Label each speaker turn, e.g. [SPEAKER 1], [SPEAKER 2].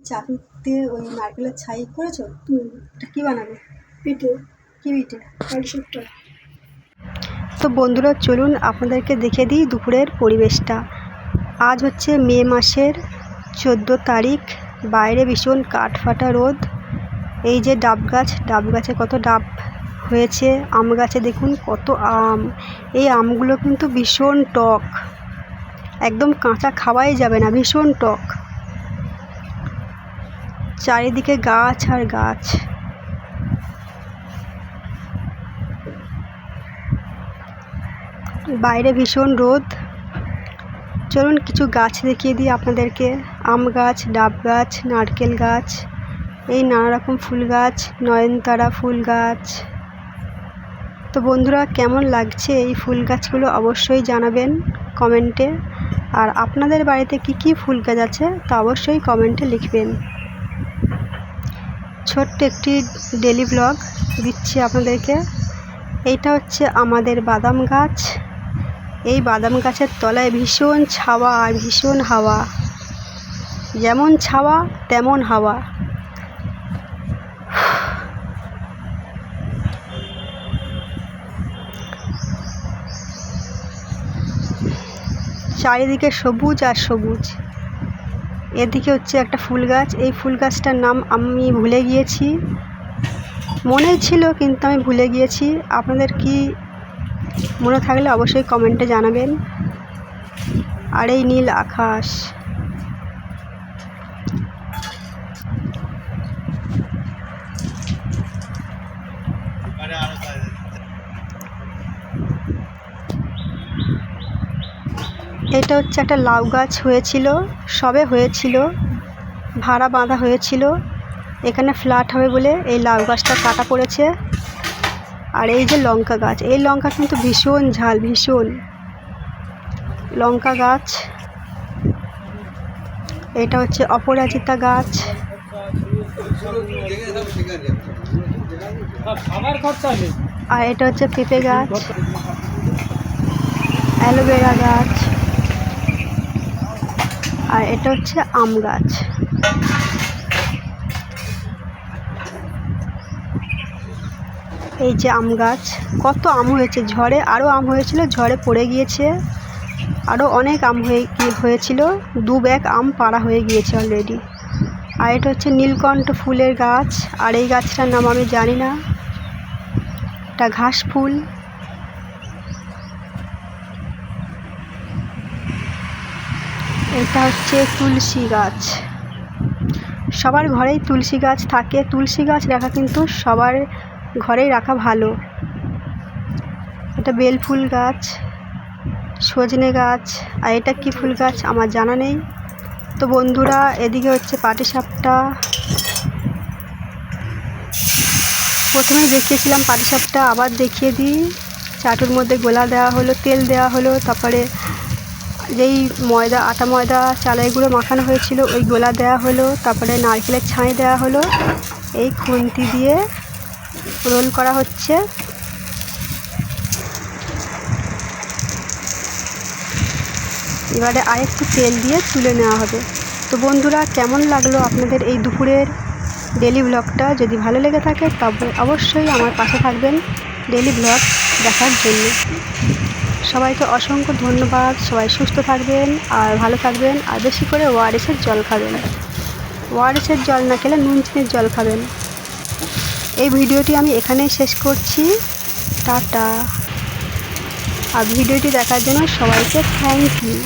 [SPEAKER 1] চাটনিতে ওই নারকেলের ছাই করেছো? এটা কী বানাবে?
[SPEAKER 2] পিঠে।
[SPEAKER 1] কী পিঠে?
[SPEAKER 2] পাটিসাপটা।
[SPEAKER 1] তো বন্ধুরা চলুন আপনাদেরকে দেখে দিই দুপুরের পরিবেশটা। আজ হচ্ছে মে মাসের 14 তারিখ। বাইরে ভীষণ কাঠফাটা রোদ। এই যে ডাব গাছে কত ডাব হয়েছে। আম গাছে দেখুন কত আম। এই আমগুলো কিন্তু ভীষণ টক, একদম কাঁচা খাওয়াই যাবে না, ভীষণ টক। চারিদিকে গাছ আর গাছ। বাইরে ভীষণ রোদ। চলুন কিছু গাছ দেখিয়ে দিই আপনাদেরকে। আম গাছ, ডাব গাছ, নারকেল গাছ, এই নানা রকম ফুল গাছ, নয়নতারা ফুল গাছ। তো বন্ধুরা কেমন লাগছে এই ফুল গাছগুলো অবশ্যই জানাবেন কমেন্টে। আর আপনাদের বাড়িতে কি কি ফুল গাছ আছে তা অবশ্যই কমেন্টে লিখবেন। ছোট্ট একটি ডেলি ব্লগ দিচ্ছি আপনাদেরকে। এইটা হচ্ছে আমাদের বাদাম গাছ। এই বাদাম গাছের তলায় ভীষণ ছাওয়া আর ভীষণ হাওয়া, যেমন ছাওয়া তেমন হাওয়া। চারিদিকে সবুজ আর সবুজ। এদিকে হচ্ছে একটা ফুল গাছ। এই ফুল গাছটার নাম আমি ভুলে গিয়েছি, মনে ছিল কিন্তু আমি ভুলে গিয়েছি। আপনাদের কি মনে থাকলে অবশ্যই কমেন্টে জানাবেন। আর এই নীল আকাশ। এটা হচ্ছে একটা লাউ গাছ হয়েছিল, সবে হয়েছিল, ভাড়া বাঁধা হয়েছিল। এখানে ফ্ল্যাট হবে বলে এই লাউ গাছটা কাটা পড়েছে। আর এই যে লঙ্কা গাছ, এই লঙ্কা কিন্তু ভীষণ ঝাল, ভীষণ। লঙ্কা গাছ। এটা হচ্ছে অপরাজিতা গাছ। আর এটা হচ্ছে পেঁপে গাছ, অ্যালোভেরা গাছ। আর এটা হচ্ছে আম গাছ। এই যে আম গাছ, কত আম হয়েছে। ঝড়ে আরও আম হয়েছিল, ঝড়ে পড়ে গিয়েছে। আরও অনেক আম হয়েছিল। 2 ব্যাগ আম পাড়া হয়ে গিয়েছে অলরেডি। আর এটা হচ্ছে নীলকণ্ঠ ফুলের গাছ। আর এই গাছটার নাম আমি জানি না, এটা ঘাস ফুল। এটা হচ্ছে তুলসী গাছ। সবার ঘরেই তুলসী গাছ থাকে। তুলসী গাছ রাখা কিন্তু সবার ঘরেই রাখা ভালো। এটা বেল ফুল গাছ, সজনে গাছ। আর এটা কি ফুল গাছ আমার জানা নেই। তো বন্ধুরা এদিকে হচ্ছে পাটিসাপটা। প্রথমেই দেখিয়েছিলাম পাটিসাপটা, আবার দেখিয়ে দিই। চাটুর মধ্যে গোলা দেওয়া হলো, তেল দেওয়া হলো, তারপরে যেই ময়দা, আটা ময়দা চালের গুঁড়ো মাখানো হয়েছিল ওই গোলা দেওয়া হলো, তারপরে নারকেলের ছাই দেওয়া হলো। এই খুন্তি দিয়ে রোল করা হচ্ছে। এবারে আরেকটু তেল দিয়ে তুলে নেওয়া হবে। তো বন্ধুরা কেমন লাগলো আপনাদের এই দুপুরের ডেলি ব্লগটা? যদি ভালো লেগে থাকে তবে অবশ্যই আমার পাশে থাকবেন ডেলি ব্লগ দেখার জন্য। সবাইকে অসংখ্য ধন্যবাদ। সবাই সুস্থ থাকবেন আর ভালো থাকবেন। আর বেশি করে ওআরএসের জল খাবেন। ওআরএসের জল না খেলে নুন চিনির জল খাবেন। এই ভিডিওটি আমি এখানেই শেষ করছি। টাটা। আর ভিডিওটি দেখার জন্য সবাইকে থ্যাংক ইউ।